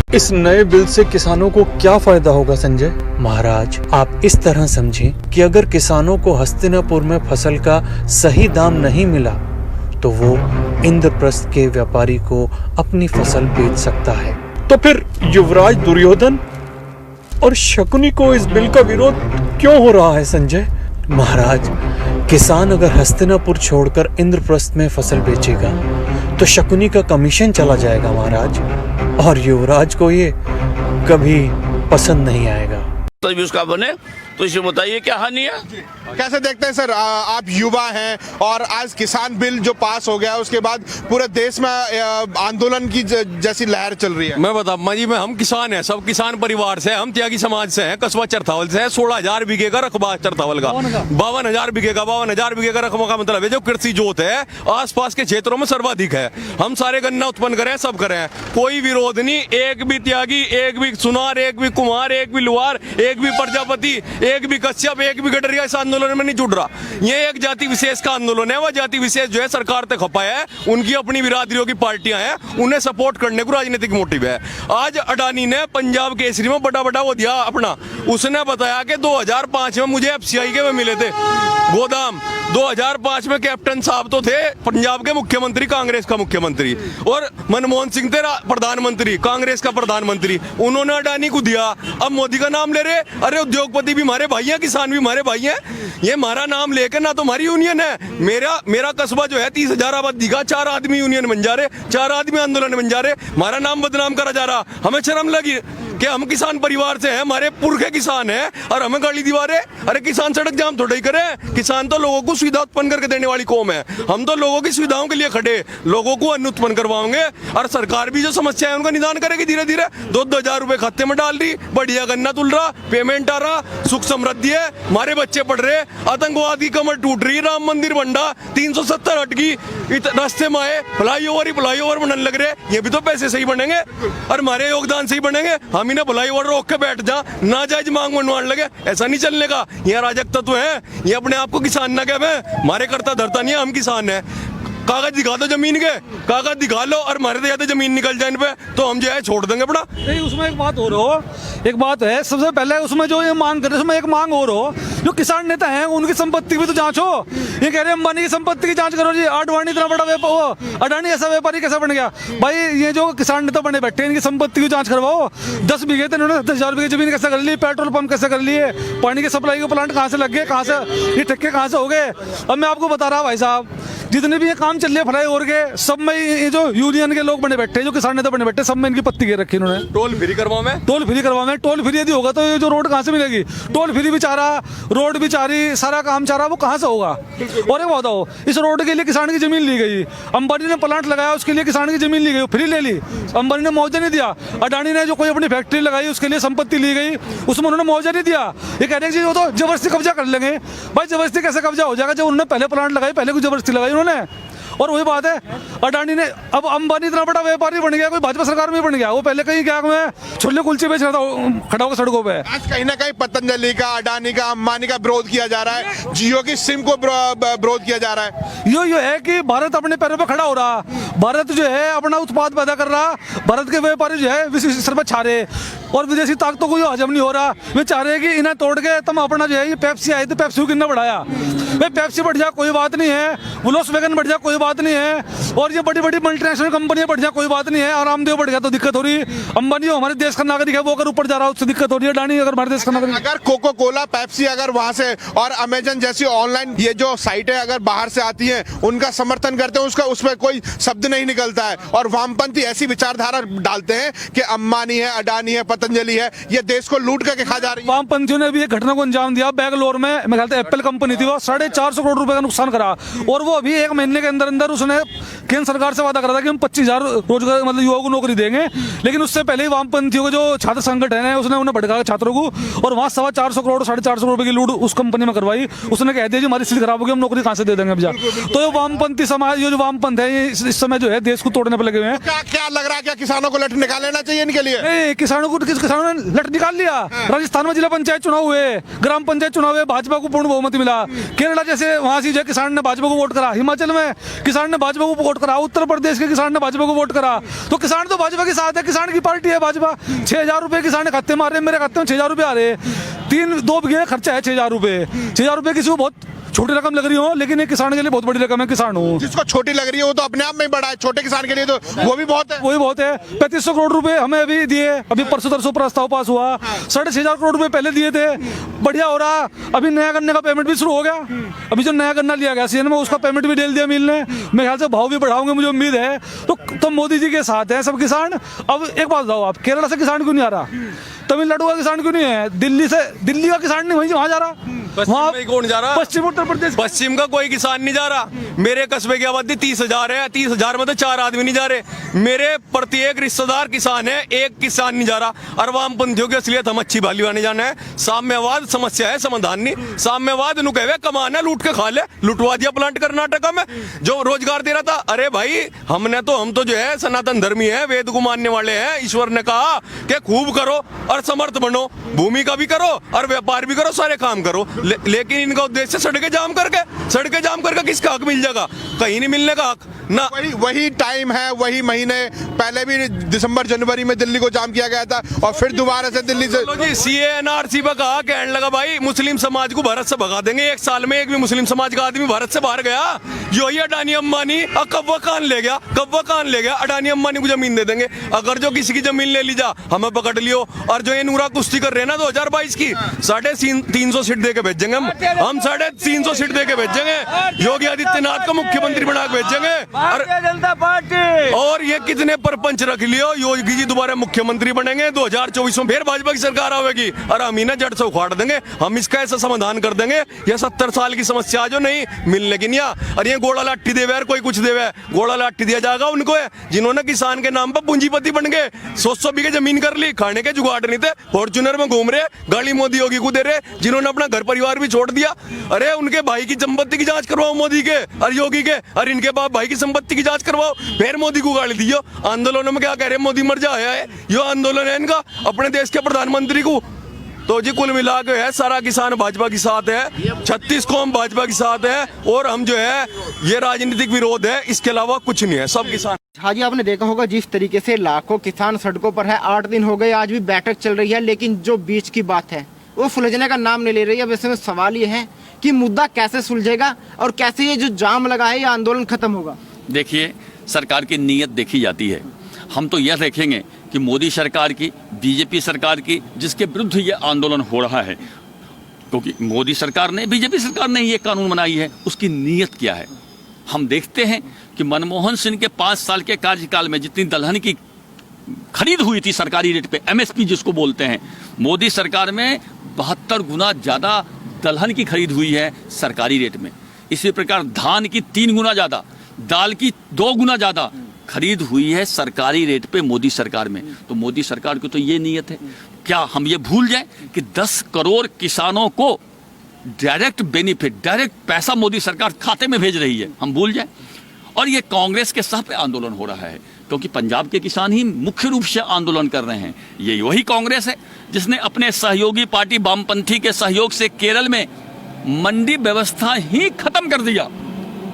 इस नए बिल से किसानों को क्या फायदा होगा संजय? महाराज, आप इस तरह समझें कि अगर किसानों को हस्तिनापुर में फसल का सही दाम नहीं मिला तो वो इंद्रप्रस्थ के व्यापारी को अपनी फसल बेच सकता है। तो फिर युवराज दुर्योधन और शकुनी को इस बिल का विरोध क्यों हो रहा है संजय? महाराज, किसान अगर हस्तिनापुर छोड़कर इंद्रप्रस्थ में फसल बेचेगा तो शकुनी का कमीशन चला जाएगा महाराज, और युवराज को ये कभी पसंद नहीं आएगा। तो उसका बने तो इसे बताइए क्या हानि है? कैसे देखते हैं सर, आप युवा हैं और आज किसान बिल जो पास हो गया उसके बाद पूरे देश में आंदोलन की जैसी लहर चल रही है। मैं बताऊँ जी, हम किसान हैं, सब किसान परिवार से, हम त्यागी समाज से हैं, कस्बा चरथावल से है। 16,000 बीघे का रकबा चरथावल का, 52,000 बीघे का, 52,000 बीघे का रकबा का मतलब है जो कृषि जोत है आसपास के क्षेत्रों में सर्वाधिक है। हम सारे गन्ना उत्पन्न करें, सब करें, कोई विरोध नहीं। एक भी त्यागी, एक भी सुनार, एक भी कुमार, एक भी लुहार, एक भी प्रजापति, एक भी कश्यप, एक भी गडरिया इस आंदोलन में नहीं जुड़ रहा। ये एक जाति विशेष का आंदोलन है। वह जाति विशेष जो है सरकार तक खपा है, उनकी अपनी बिरादरियों की पार्टियां हैं, उन्हें सपोर्ट करने को राजनीतिक मोटिव है। आज अडानी ने पंजाब केसरी में बड़ा वो दिया अपना, उसने बताया कि 2005 में मुझे एफसीआई के में मिले थे गोदाम। 2005 में कैप्टन साहब तो थे पंजाब के मुख्यमंत्री, कांग्रेस का मुख्यमंत्री, और मनमोहन सिंह थे प्रधानमंत्री, कांग्रेस का प्रधानमंत्री। उन्होंने अडानी को दिया, अब मोदी का नाम ले रहे। अरे उद्योगपति भी हमारे भाई हैं, किसान भी हमारे भाई हैं। ये हमारा नाम लेकर ना तो हमारी यूनियन है, मेरा कस्बा जो है 30,000 आबादी का, 4 आदमी यूनियन बन जा रहे, 4 आदमी आंदोलन बन जा रहे, हमारा नाम बदनाम करा जा रहा। हमें शर्म लगी कि हम किसान परिवार से हैं, हमारे पुरखे किसान हैं और हमें गाली दीवारें। अरे किसान सड़क जाम थोड़ा ही करे, किसान तो लोगों को सुविधा उत्पन्न करके देने वाली कौम है। हम तो लोगों की सुविधाओं के लिए खड़े, लोगों को अन्न उत्पन्न करवाएंगे, और सरकार भी जो समस्या है उनका निदान करेगी धीरे धीरे। 2-2 हजार रुपए खाते में डाल रही, बढ़िया गन्ना तुल रहा, पेमेंट आ रहा, सुख समृद्धि है, हमारे बच्चे पढ़ रहे। आतंकवाद की कमर टूट रही, राम मंदिर बंडा 370 हटकी रास्ते में आए, फ्लाईओवर बनने लग रहे, ये भी तो पैसे सही बनेंगे और हमारे योगदान से ही बनेंगे। हम इन्हें फ्लाईओवर रोक के बैठ जा, नाजायज मांग मनवाने लगे, ऐसा नहीं चलने का। ये अराजक तत्व है, ये अपने आप को किसान ना कहे, हमारे करता धरता नहीं है, हम किसान हैं। कागज दिखा दो जमीन के, कागज दिखा लो, और हमारे तो ज्यादा जमीन निकल जाए इन पे तो हम जो है छोड़ देंगे अपना। नहीं, उसमें एक बात और हो, एक बात है सबसे पहले उसमें जो ये मांग कर रहे हैं उसमें एक मांग और हो, जो किसान नेता हैं उनकी संपत्ति भी तो जांचो। ये कह रहे हैं अंबानी की संपत्ति की जांच करो जी, अडानी इतना बड़ा व्यापार, अडानी ऐसा व्यापारी कैसा बन गया? भाई ये जो किसान नेता बने बैठे हैं इनकी संपत्ति की जांच करवाओ। 10 बीघे थे इन्होंने, 10,000 बीघे जमीन कैसे कर ली, पेट्रोल पंप कैसे कर लिए, पानी की सप्लाई के प्लांट कहाँ से लग गए, कहाँ से ये ठेके कहाँ से हो गए? अब मैं आपको बता रहा भाई साहब, जितने भी ये काम चल रहे फ्लाईओवर के, सब में ये जो यूनियन के लोग बने बैठे, जो किसान नेता बने बैठे, सब में इनकी पत्ती घेर रखी इन्होंने। टोल फ्री करवाओ में, टोल फ्री यदि होगा तो ये जो रोड कहाँ से मिलेगी? टोल फ्री भी चाह रहा, रोड भी चाह रही, सारा काम चाह रहा, वो कहाँ से होगा? और एक बताओ, इस रोड के लिए किसान की जमीन ली गई, अंबानी ने प्लांट लगाया उसके लिए किसान की जमीन ली गई, फ्री ले ली, अंबानी ने मुआवजा नहीं दिया। अडानी ने जो कोई अपनी फैक्ट्री लगाई उसके लिए संपत्ति ली गई, उसमें उन्होंने मुआवजा नहीं दिया। ये कह रहे हैं वो तो जबरदस्ती कब्जा कर लेंगे। भाई जबरदस्ती कैसे कब्जा हो जाएगा जब उन्होंने पहले प्लांट लगाई, पहले कुछ जबरदस्ती लगाई उन्होंने। और वही बात है, अडानी ने, अब अंबानी इतना बड़ा व्यापारी बन गया, कोई भाजपा सरकार में बन गया, वो पहले कहीं क्या में छोले कुलचे बेच रहा था खड़ा होकर सड़कों पे। आज कहीं ना कहीं पतंजलि का, अडानी का, अंबानी का विरोध किया जा रहा है, जियो की सिम को विरोध किया जा रहा है। यो है कि भारत अपने पैरों पे खड़ा हो रहा, भारत जो है अपना उत्पाद पैदा कर रहा, भारत के व्यापारी जो है विश्व स्तर पर छा रहे, और विदेशी ताकतों को हजम नहीं हो रहा। वे चाह रहे हैं कि इन्हें तोड़ के तुम अपना जो है, ये पेप्सी आई तो पेप्सी को कितना बढ़ाया, वे पेप्सी बढ़ जा कोई बात नहीं है, वोल्क्सवैगन बढ़ जा कोई बात नहीं है, और ये बड़ी बड़ी मल्टीनेशनल कंपनियां बढ़ जा कोई बात नहीं है, आरामदेव बढ़ गया तो दिक्कत हो रही। अंबानी हमारे देश का नागरिक है, वो अगर ऊपर जा रहा है उससे दिक्कत हो रही है। अडानी अगर हमारे देश का नागरिक, अगर कोको कोला, पेप्सी अगर वहां से और अमेजन जैसी ऑनलाइन ये जो साइटें अगर बाहर से आती हैं, उनका समर्थन करते हैं, उसका उसमें कोई शब्द नहीं निकलता है, और वामपंथी ऐसी विचारधारा डालते हैं कि अंबानी है, अडानी है, पतंजलि है, ये देश को लूट करके खा जा रही है। वामपंथियों ने भी एक घटना को अंजाम दिया बेंगलोर में, मैं कहता एप्पल कंपनी थी, वो 450 करोड़ रुपए का नुकसान करा, और वो अभी 1 महीने के अंदर अंदर उसने केंद्र सरकार से वादा करा था कि हम 25,000 रोजगार मतलब युवाओं को नौकरी देंगे। लेकिन उससे पहले ही वामपंथियों को जो छात्र संगठन है उसने उन्हें भड़का छात्रों को, और वहां 425 करोड़ 450 करोड़ रुपए की लूट उस कंपनी में करवाई। उसने कह दिया जी हमारी स्थिति खराब होगी, हम नौकरी कहां से दे देंगे अब जा। तो ये वामपंथी समाज, ये जो वामपंथ है, ये इस समय जो है देश को तोड़ने पर लगे हुए हैं। क्या लग रहा है, क्या किसानों को लठ निकाल लेना चाहिए इनके लिए? नहीं, किसानों ने लठ निकाल लिया। राजस्थान में जिला पंचायत चुनाव हुए, ग्राम पंचायत चुनाव हुए, भाजपा को पूर्ण बहुमत मिला। केरल केरला जैसे वहाँ से जो किसान ने भाजपा को वोट करा, हिमाचल में किसान ने भाजपा को वोट करा, उत्तर प्रदेश के किसान ने भाजपा को वोट करा, तो किसान तो भाजपा के साथ है, किसान की पार्टी है भाजपा। 6,000 रुपये किसान ने खाते मार रहे, मेरे खाते में 6,000 रुपये आ रहे, 2 बीघे खर्चा है 6,000 रुपये। 6,000 रुपये किसी को बहुत छोटी रकम लग रही हो, लेकिन एक किसान के लिए बहुत बड़ी रकम है। किसान हूँ, जिसको छोटी लग रही है वो तो अपने आप में ही बड़ा है, छोटे किसान के लिए तो वो भी बहुत है। वही बहुत है। 3500 करोड़ रुपए हमें अभी दिए, अभी परसों तरसों प्रस्ताव पास हुआ। 6,500 करोड़ रुपए पहले दिए थे, बढ़िया हो रहा। अभी नया गन्ने का पेमेंट भी शुरू हो गया। अभी जो नया गन्ना लिया गया सीजन में, उसका पेमेंट भी डेल दिया मिल ने। मेरे ख्याल से भाव भी बढ़ाओगे, मुझे उम्मीद है। तो मोदी जी के साथ है सब किसान। अब एक बात बताओ, आप केरला से किसान क्यों नहीं आ रहा? तमिलनाडु का किसान क्यों नहीं है? दिल्ली का किसान नहीं वहाँ जा रहा। पश्चिम में कौन जा रहा? पश्चिम उत्तर प्रदेश, पश्चिम का कोई किसान नहीं जा रहा। मेरे कस्बे की आबादी 30,000 है, 30,000 में तो 4 आदमी नहीं जा रहे। मेरे प्रत्येक रिश्तेदार किसान है, एक किसान नहीं जा रहा। और वामपंथियों की असलियत हम अच्छी भाली आने जाना है। साम्यवाद समस्या है, समाधान नहीं। साम्यवाद नु कहे कमाना लूट के खा ले, लुटवा दिया प्लांट कर्नाटक में जो रोजगार दे रहा था। अरे भाई हम तो जो है सनातन धर्मी है, वेद को मानने वाले हैं। ईश्वर ने कहा कि खूब करो और समर्थ बनो, भूमि का भी करो और व्यापार भी करो, सारे काम करो। लेकिन इनका उद्देश्य सड़कें जाम करके किसका हक मिल जाएगा? कहीं नहीं मिलने का हक ना। वही टाइम है, वही महीने पहले भी दिसंबर जनवरी में दिल्ली को जाम किया गया था और फिर दोबारा से दिल्ली से जी सीए एनआरसी पर कहा, कहने लगा भाई मुस्लिम समाज को भारत से भगा देंगे। 1 साल में एक भी मुस्लिम समाज का आदमी भारत से बाहर गया? जो ये अडानी अंबानी कब्बा कान ले गया। अडानी अंबानी को जमीन दे देंगे। अगर जो किसी की जमीन ले ली जा, हमें पकड़ लियो। और जो ये नूरा कुश्ती कर रहे हैं ना 2022 की, 350 सीट दे के भेजेंगे हम 350 सीट दे के भेजेंगे। योगी आदित्यनाथ को मुख्यमंत्री बना के भेजेंगे। भारतीय जनता पार्टी। और ये कितने परपंच रख लियो, योगी जी दोबारा मुख्यमंत्री बनेंगे। 2024 में फिर भाजपा की सरकार आवेगी और हम इन्हें जड़ से उखाड़ देंगे। हम इसका ऐसा समाधान कर देंगे। ये 70 साल की समस्या जो नहीं मिलने की नहीं। और ये गोड़ा लाठी देवे और कोई कुछ देवे, गोड़ा लाठी दिया जाएगा उनको है जिन्होंने किसान के नाम पर पूंजीपति बन गए। 100 बीघे जमीन कर ली, खाने के जुगाड़ नहीं थे, फॉर्च्यूनर में घूम रहे, गाड़ी मोदी योगी को दे रहे, जिन्होंने अपना घर परिवार भी छोड़ दिया। अरे उनके भाई की संपत्ति की जांच करवाओ मोदी के और योगी के, और इनके बाप भाई की संपत्ति की जांच करवाओ, फिर मोदी को गाली दियो। आंदोलनों में क्या कह रहे हैं? मोदी मर जाया है। यो आंदोलन है इनका अपने देश के प्रधानमंत्री को। तो जी कुल मिला के है सारा किसान भाजपा के साथ है, 36 कौम भाजपा के साथ है। और हम जो है ये राजनीतिक विरोध है, इसके अलावा कुछ नहीं है, सब किसान। हाँ जी, आपने देखा होगा जिस तरीके से लाखों किसान सड़कों पर है। 8 दिन हो गए, आज भी बैठक चल रही है, लेकिन जो बीच की बात है वो सुलझने का नाम नहीं ले रही है। वैसे में सवाल ये है कि मुद्दा कैसे सुलझेगा और कैसे ये जो जाम लगा है ये आंदोलन खत्म होगा? देखिए, सरकार की नीयत देखी जाती है। हम तो यह देखेंगे कि मोदी सरकार की, बीजेपी सरकार की, जिसके विरुद्ध ये आंदोलन हो रहा है, क्योंकि मोदी सरकार ने, बीजेपी सरकार ने ये कानून बनाई है, उसकी नीयत क्या है। हम देखते हैं कि मनमोहन सिंह के 5 साल के कार्यकाल में जितनी दलहन की खरीद हुई थी सरकारी रेट पे, एमएसपी जिसको बोलते हैं, मोदी सरकार में 72 गुना ज्यादा दलहन की खरीद हुई है सरकारी रेट में। इसी प्रकार धान की 3 गुना ज्यादा, दाल की 2 गुना ज्यादा खरीद हुई है सरकारी रेट पे मोदी सरकार में। तो मोदी सरकार की तो ये नीयत है। क्या हम ये भूल जाएं कि 10 करोड़ किसानों को डायरेक्ट बेनिफिट, डायरेक्ट पैसा मोदी सरकार खाते में भेज रही है? हम भूल जाएं? और ये कांग्रेस के सह पे आंदोलन हो रहा है, क्योंकि पंजाब के किसान ही मुख्य रूप से आंदोलन कर रहे हैं। ये वही कांग्रेस है जिसने अपने सहयोगी पार्टी वामपंथी के सहयोग से केरल में मंडी व्यवस्था ही खत्म कर दिया।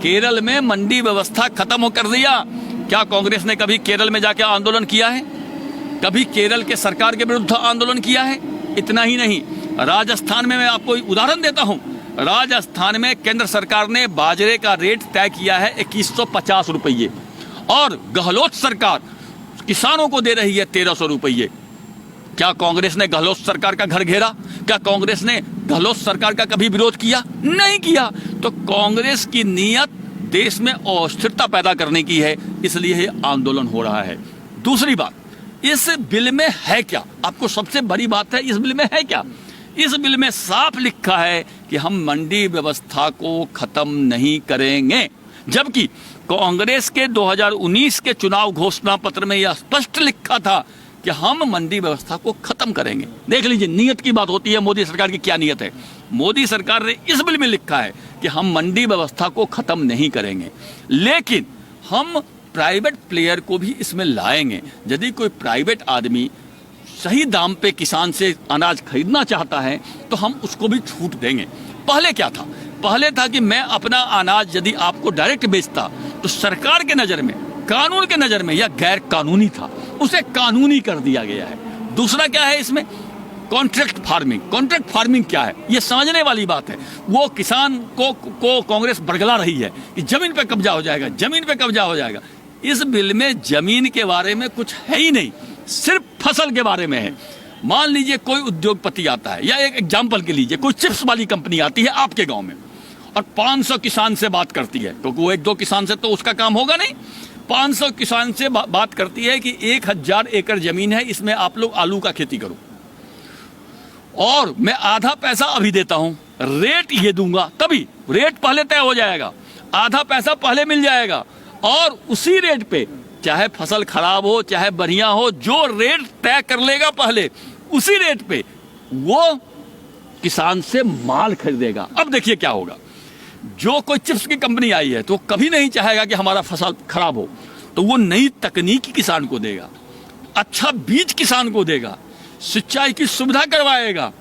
केरल में मंडी व्यवस्था खत्म कर दिया। क्या कांग्रेस ने कभी केरल में जाके आंदोलन किया है? कभी केरल के सरकार के विरुद्ध आंदोलन किया है? इतना ही नहीं, राजस्थान में मैं आपको उदाहरण देता हूं। राजस्थान में केंद्र सरकार ने बाजरे का रेट तय किया है 2150 रुपये और गहलोत सरकार किसानों को दे रही है 1300 रुपये। क्या कांग्रेस ने गहलोत सरकार का घर घेरा? क्या कांग्रेस ने गहलोत सरकार का कभी विरोध किया? नहीं किया। तो कांग्रेस की नीयत देश में अस्थिरता पैदा करने की है, इसलिए ये आंदोलन हो रहा है। दूसरी बात, इस बिल में है क्या? आपको सबसे बड़ी बात है, इस बिल में है क्या? इस बिल में साफ लिखा है कि हम मंडी व्यवस्था को खत्म नहीं करेंगे, जबकि कांग्रेस के 2019 के चुनाव घोषणा पत्र में यह स्पष्ट लिखा था कि हम मंडी व्यवस्था को खत्म करेंगे। देख लीजिए, नियत की बात होती है, मोदी सरकार की क्या नियत है। मोदी सरकार ने इस बिल में लिखा है कि हम मंडी व्यवस्था को खत्म नहीं करेंगे, लेकिन हम प्राइवेट प्लेयर को भी इसमें लाएंगे। यदि कोई प्राइवेट आदमी सही दाम पे किसान से अनाज खरीदना चाहता है तो हम उसको भी छूट देंगे। पहले क्या था? पहले था कि मैं अपना अनाज यदि आपको डायरेक्ट बेचता तो सरकार के नज़र में, कानून के नज़र में यह गैर कानूनी था, उसे कानूनी कर दिया गया है। दूसरा क्या है इसमें, कॉन्ट्रैक्ट फार्मिंग। कॉन्ट्रैक्ट फार्मिंग क्या है, ये समझने वाली बात है। वो किसान को कांग्रेस बरगला रही है कि जमीन पे कब्जा हो जाएगा, जमीन पे कब्जा हो जाएगा। इस बिल में जमीन के बारे में कुछ है ही नहीं, सिर्फ फसल के बारे में है। मान लीजिए कोई उद्योगपति आता है, या एक एग्जाम्पल के लीजिए कोई चिप्स वाली कंपनी आती है आपके गांव में और 500 किसान से बात करती है, क्योंकि वो 1-2 किसान से तो उसका काम होगा नहीं। 500 किसान से बात करती है कि 1000 एकड़ जमीन है, इसमें आप लोग आलू का खेती करो और मैं आधा पैसा अभी देता हूं, रेट ये दूंगा, तभी रेट पहले तय हो जाएगा, आधा पैसा पहले मिल जाएगा और उसी रेट पे चाहे फसल खराब हो चाहे बढ़िया हो, जो रेट तय कर लेगा पहले उसी रेट पे वो किसान से माल खरीदेगा। अब देखिए क्या होगा, जो कोई चिप्स की कंपनी आई है तो कभी नहीं चाहेगा कि हमारा फसल खराब हो, तो वो नई तकनीक किसान को देगा, अच्छा बीज किसान को देगा, सिंचाई की सुविधा करवाएगा,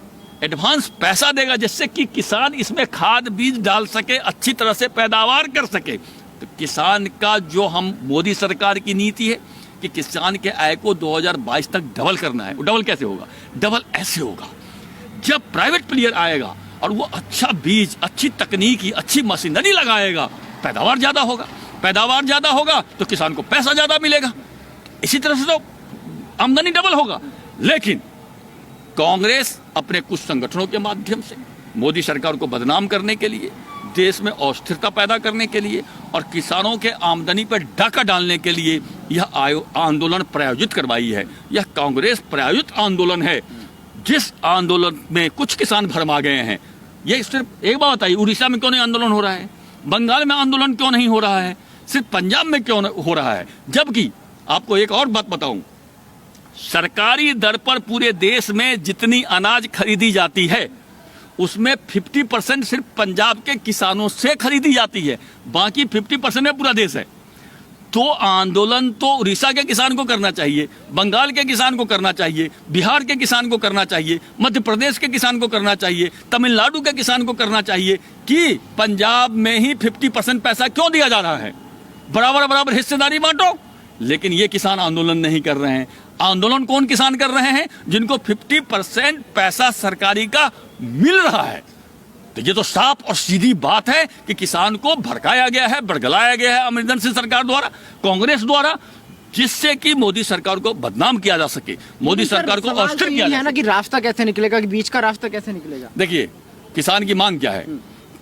एडवांस पैसा देगा, जिससे कि किसान इसमें खाद बीज डाल सके, अच्छी तरह से पैदावार कर सके। तो किसान का जो हम मोदी सरकार की नीति है कि किसान के आय को 2022 तक डबल करना है, वो डबल कैसे होगा, डबल ऐसे होगा जब प्राइवेट प्लेयर आएगा और वो अच्छा बीज, अच्छी तकनीकी, अच्छी मशीनरी लगाएगा, पैदावार ज़्यादा होगा, पैदावार ज़्यादा होगा तो किसान को पैसा ज़्यादा मिलेगा, इसी तरह से तो आमदनी डबल होगा। लेकिन कांग्रेस अपने कुछ संगठनों के माध्यम से मोदी सरकार को बदनाम करने के लिए, देश में अस्थिरता पैदा करने के लिए और किसानों के आमदनी पर डाका डालने के लिए यह आंदोलन प्रायोजित करवाई है। यह कांग्रेस प्रायोजित आंदोलन है, जिस आंदोलन में कुछ किसान भरमा गए हैं। ये सिर्फ एक बात आई, उड़ीसा में क्यों नहीं आंदोलन हो रहा है, बंगाल में आंदोलन क्यों नहीं हो रहा है, सिर्फ पंजाब में क्यों हो रहा है। जबकि आपको एक और बात बताऊं, सरकारी दर पर पूरे देश में जितनी अनाज खरीदी जाती है उसमें 50% सिर्फ पंजाब के किसानों से खरीदी जाती है, बाकी 50% में पूरा देश है। तो आंदोलन तो उड़ीसा के किसान को करना चाहिए, बंगाल के किसान को करना चाहिए, बिहार के किसान को करना चाहिए, मध्य प्रदेश के किसान को करना चाहिए, तमिलनाडु के किसान को करना चाहिए कि पंजाब में ही 50% पैसा क्यों दिया जा रहा है, बराबर बराबर हिस्सेदारी बांटो। लेकिन ये किसान आंदोलन नहीं कर रहे हैं। आंदोलन कौन किसान कर रहे हैं, जिनको 50% पैसा सरकारी का मिल रहा है। तो ये तो साफ और सीधी बात है कि किसान को भड़काया गया है, बरगलाया गया है अमरिंदर सिंह सरकार द्वारा, कांग्रेस द्वारा, जिससे कि मोदी सरकार को बदनाम किया जा सके, मोदी सरकार को अस्थिर किया जाए। ना कि रास्ता कैसे निकलेगा, कि बीच का रास्ता कैसे निकलेगा। देखिए किसान की मांग क्या है,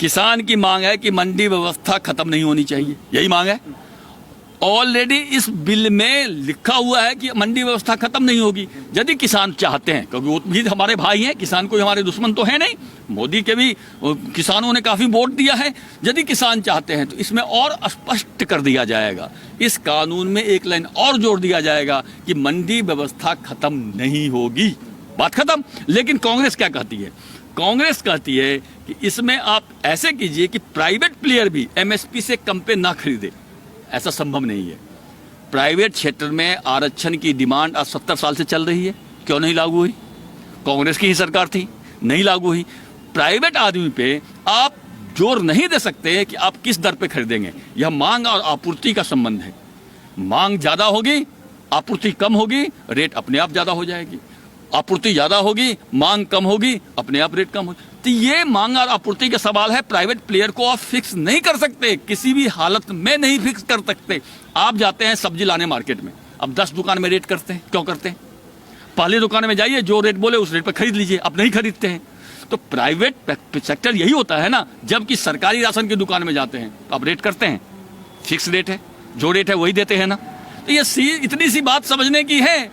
किसान की मांग है कि मंडी व्यवस्था खत्म नहीं होनी चाहिए, यही मांग है। ऑलरेडी इस बिल में लिखा हुआ है कि मंडी व्यवस्था खत्म नहीं होगी। यदि किसान चाहते हैं, क्योंकि वो भी हमारे भाई हैं, किसान कोई हमारे दुश्मन तो है नहीं, मोदी के भी किसानों ने काफी वोट दिया है। यदि किसान चाहते हैं तो इसमें और स्पष्ट कर दिया जाएगा, इस कानून में एक लाइन और जोड़ दिया जाएगा कि मंडी व्यवस्था खत्म नहीं होगी, बात खत्म। लेकिन कांग्रेस क्या कहती है, कांग्रेस कहती है कि इसमें आप ऐसे कीजिए कि प्राइवेट प्लेयर भी एमएसपी से कम पे ना खरीदे। ऐसा संभव नहीं है। प्राइवेट क्षेत्र में आरक्षण की डिमांड आज 70 साल से चल रही है, क्यों नहीं लागू हुई, कांग्रेस की ही सरकार थी, नहीं लागू हुई। प्राइवेट आदमी पे आप जोर नहीं दे सकते कि आप किस दर पे खरीदेंगे, यह मांग और आपूर्ति का संबंध है। मांग ज़्यादा होगी, आपूर्ति कम होगी, रेट अपने आप ज़्यादा हो जाएगी, आपूर्ति ज़्यादा होगी, मांग कम होगी, अपने आप रेट कम होगी। तो ये मांग और आपूर्ति का सवाल है, प्राइवेट प्लेयर को आप फिक्स नहीं कर सकते, किसी भी हालत में नहीं फिक्स कर सकते। आप जाते हैं सब्जी लाने मार्केट में, अब 10 दुकान में रेट करते हैं, क्यों करते हैं, पहली दुकान में जाइए, जो रेट बोले उस रेट पर खरीद लीजिए, आप नहीं खरीदते हैं। तो प्राइवेट सेक्टर यही होता है ना, जबकि सरकारी राशन की दुकान में जाते हैं तो आप रेट करते हैं, फिक्स रेट है, जो रेट है वही देते हैं ना। तो ये इतनी सी बात समझने की है।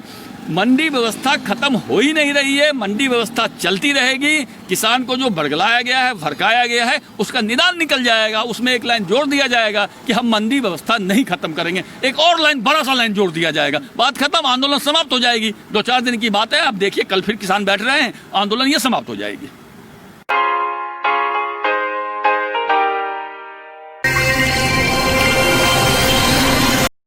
मंडी व्यवस्था खत्म हो ही नहीं रही है, मंडी व्यवस्था चलती रहेगी। किसान को जो बरगलाया गया है, भड़काया गया है, उसका निदान निकल जाएगा। उसमें एक लाइन जोड़ दिया जाएगा कि हम मंडी व्यवस्था नहीं खत्म करेंगे, एक और लाइन, बड़ा सा लाइन जोड़ दिया जाएगा, बात खत्म, आंदोलन समाप्त हो जाएगी। 2-4 दिन की बात है, अब देखिए कल फिर किसान बैठ रहे हैं, आंदोलन ये समाप्त हो जाएगी।